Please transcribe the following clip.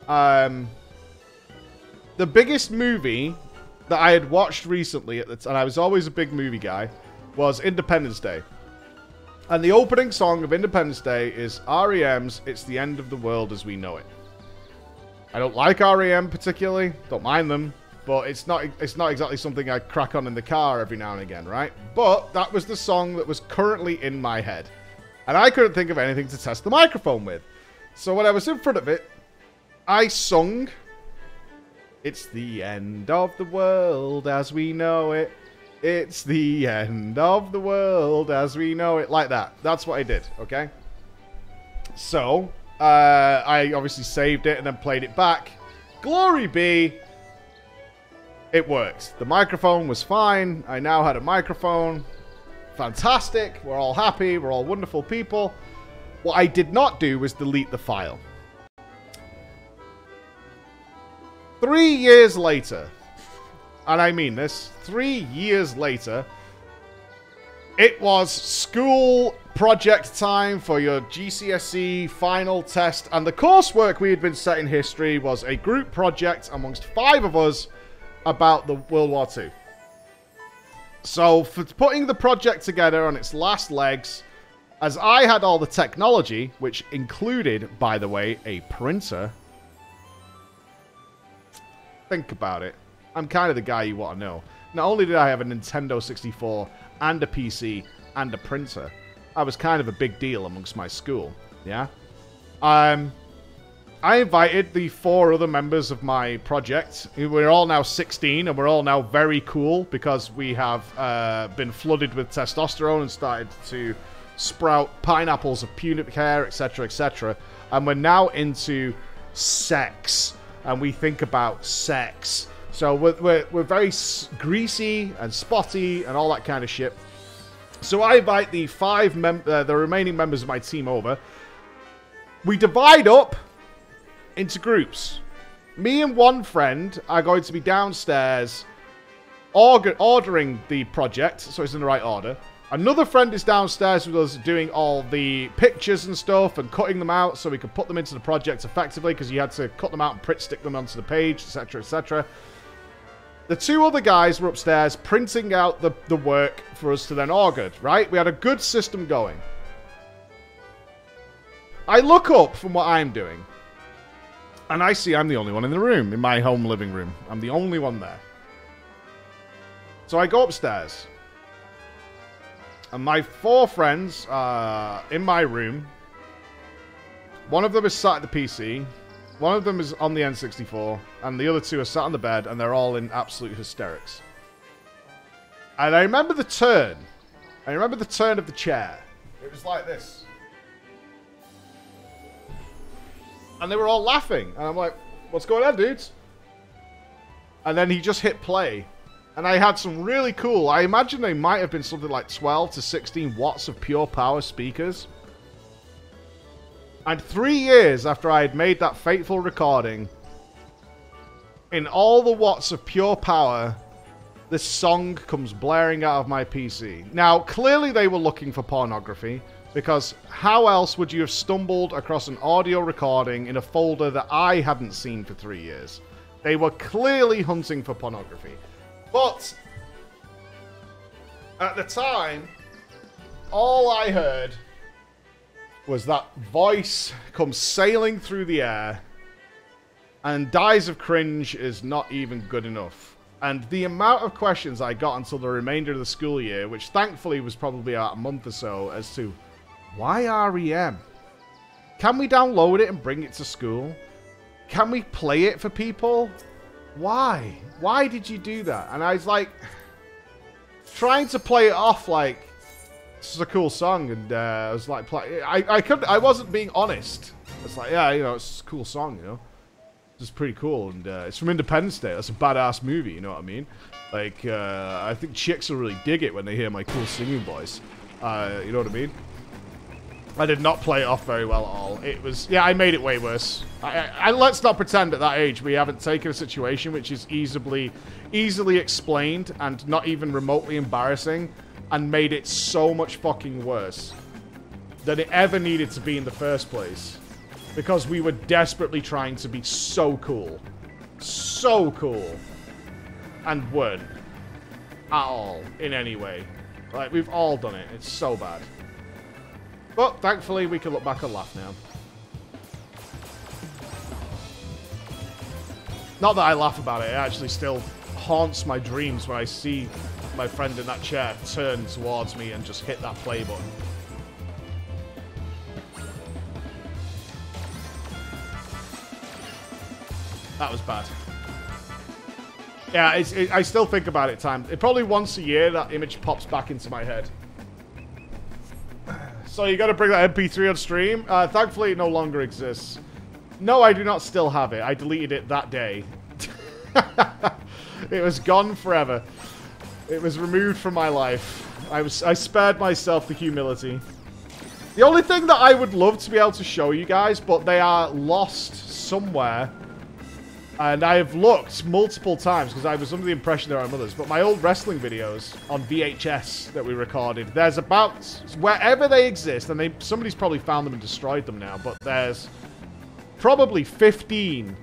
The biggest movie that I had watched recently, and I was always a big movie guy, was Independence Day. And the opening song of Independence Day is R.E.M's It's the End of the World as We Know It. I don't like R.E.M. particularly, don't mind them, but it's not exactly something I crack on in the car every now and again, right? But that was the song that was currently in my head. And I couldn't think of anything to test the microphone with. So when I was in front of it, I sung, it's the end of the world as we know it. It's the end of the world as we know it. Like that. That's what I did, okay? So, I obviously saved it and then played it back. Glory be, it worked. The microphone was fine. I now had a microphone. Fantastic. We're all happy. We're all wonderful people. What I did not do was delete the file. 3 years later, and I mean this, 3 years later, it was school project time for your GCSE final test, and the coursework we had been set in history was a group project amongst 5 of us about the World War II. So, for putting the project together on its last legs, as I had all the technology, which included, by the way, a printer. Think about it. I'm kind of the guy you want to know. Not only did I have a Nintendo 64 and a PC and a printer, I was kind of a big deal amongst my school. Yeah? I invited the 4 other members of my project. We're all now 16 and we're all now very cool because we have been flooded with testosterone and started to sprout pineapples of pubic hair, etc., etc. And we're now into sex. And we think about sex. So we're very greasy and spotty and all that kind of shit. So I invite the the remaining members of my team over. We divide up into groups. Me and one friend are going to be downstairs ordering the project, so it's in the right order. Another friend is downstairs with us doing all the pictures and stuff and cutting them out so we could put them into the project effectively because you had to cut them out and print stick them onto the page, etc., etc. The 2 other guys were upstairs printing out the work for us to then order, right? We had a good system going. I look up from what I'm doing and I see I'm the only one in the room, in my home living room. I'm the only one there. So I go upstairs. And my 4 friends are in my room. One of them is sat at the PC. One of them is on the N64. And the other 2 are sat on the bed. And they're all in absolute hysterics. And I remember the turn. I remember the turn of the chair. It was like this. And they were all laughing. And I'm like, what's going on, dudes? And then he just hit play. And I had some really cool, I imagine they might have been something like 12 to 16 watts of pure power speakers. And 3 years after I had made that fateful recording, in all the watts of pure power, this song comes blaring out of my PC. Now, clearly they were looking for pornography, because how else would you have stumbled across an audio recording in a folder that I hadn't seen for 3 years? They were clearly hunting for pornography. But, at the time, all I heard was that voice come sailing through the air, and dies of cringe is not even good enough. And the amount of questions I got until the remainder of the school year, which thankfully was probably about a month or so, as to, why REM? Can we download it and bring it to school? Can we play it for people? Why? Why did you do that? And I was like, trying to play it off like, this is a cool song, and I was like, I wasn't being honest. It's like, yeah, you know, it's a cool song, you know. It's pretty cool, and it's from Independence Day. That's a badass movie, you know what I mean? Like, I think chicks will really dig it when they hear my cool singing voice. You know what I mean? I did not play it off very well at all. It was, yeah, I made it way worse. Let's not pretend at that age we haven't taken a situation which is easily explained and not even remotely embarrassing and made it so much fucking worse than it ever needed to be in the first place. Because we were desperately trying to be so cool. So cool. And weren't. At all. In any way. Like, we've all done it. It's so bad. But, thankfully, we can look back and laugh now. Not that I laugh about it. It actually still haunts my dreams when I see my friend in that chair turn towards me and just hit that play button. That was bad. Yeah, I still think about it probably once a year that image pops back into my head. So you got to bring that MP3 on stream? Thankfully it no longer exists. No, I do not still have it. I deleted it that day. It was gone forever. It was removed from my life. I spared myself the humility. The only thing that I would love to be able to show you guys, but they are lost somewhere. And I have looked multiple times because I was under the impression there are others. But my old wrestling videos on VHS that we recorded, there's about, wherever they exist, and somebody's probably found them and destroyed them now, but there's probably 15